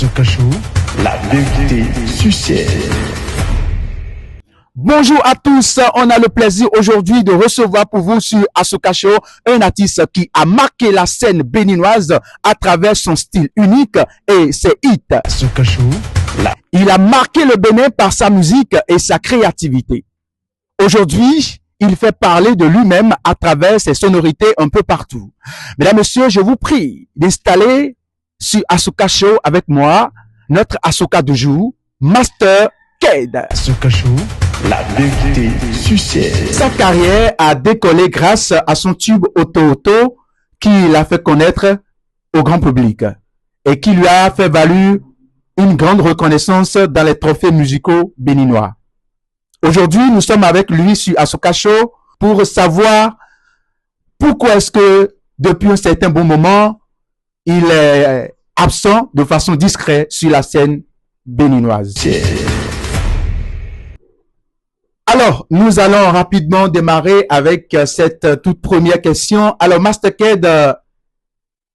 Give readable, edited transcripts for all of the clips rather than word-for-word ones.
Asuka Show, la vérité succès. Bonjour à tous, on a le plaisir aujourd'hui de recevoir pour vous sur Asuka Show un artiste qui a marqué la scène béninoise à travers son style unique et ses hits. Asuka Show, il a marqué le Bénin par sa musique et sa créativité. Aujourd'hui, il fait parler de lui-même à travers ses sonorités un peu partout. Mesdames, Messieurs, je vous prie d'installer sur Asuka Show avec moi notre Asuka du jour, Master Ked. Asuka Show, la vérité succès. Sa carrière a décollé grâce à son tube Auto Auto qui l'a fait connaître au grand public et qui lui a fait valoir une grande reconnaissance dans les trophées musicaux béninois. Aujourd'hui, nous sommes avec lui sur Asuka Show pour savoir pourquoi est-ce que depuis un certain bon moment, il est absent de façon discrète sur la scène béninoise. Alors, nous allons rapidement démarrer avec cette toute première question. Alors, Master Ked,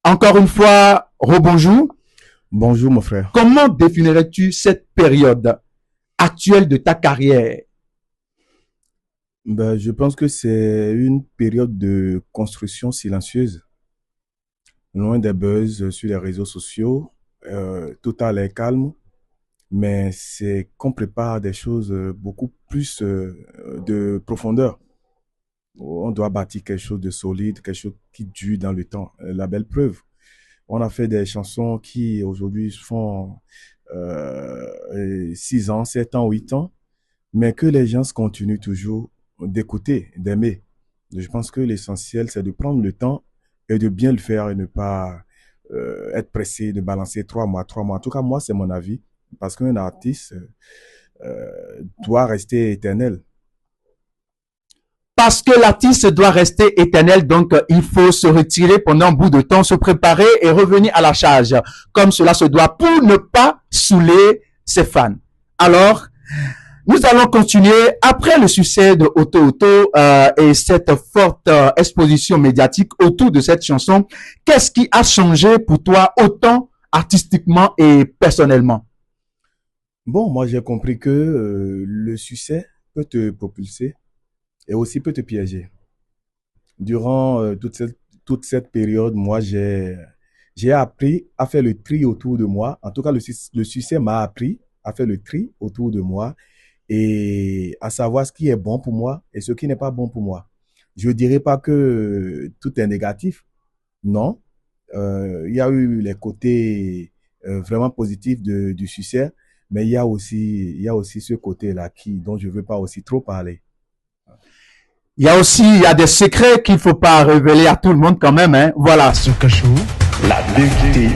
encore une fois, rebonjour. Bonjour mon frère. Comment définirais-tu cette période actuelle de ta carrière? Je pense que c'est une période de construction silencieuse. Loin des buzz sur les réseaux sociaux, tout à l'air calme, mais c'est qu'on prépare des choses beaucoup plus de profondeur. On doit bâtir quelque chose de solide, quelque chose qui dure dans le temps. La belle preuve. On a fait des chansons qui aujourd'hui font 6 ans, 7 ans, 8 ans, mais que les gens continuent toujours d'écouter, d'aimer. Je pense que l'essentiel, c'est de prendre le temps et de bien le faire et ne pas être pressé de balancer 3 mois. En tout cas, moi, c'est mon avis, parce qu'un artiste doit rester éternel. Parce que l'artiste doit rester éternel, donc il faut se retirer pendant un bout de temps, se préparer et revenir à la charge, comme cela se doit, pour ne pas saouler ses fans. Alors, nous allons continuer après le succès de Auto Auto et cette forte exposition médiatique autour de cette chanson. Qu'est-ce qui a changé pour toi autant artistiquement et personnellement? Bon, moi j'ai compris que le succès peut te propulser et aussi peut te piéger. Durant toute cette période, moi j'ai appris à faire le tri autour de moi. En tout cas, le succès m'a appris à faire le tri autour de moi et à savoir ce qui est bon pour moi et ce qui n'est pas bon pour moi. Je ne dirais pas que tout est négatif, non. Il y a eu les côtés vraiment positifs du succès, mais il y a aussi ce côté-là dont je ne veux pas aussi trop parler. Il y a des secrets qu'il ne faut pas révéler à tout le monde quand même, hein. Voilà. Asuka Show, la vérité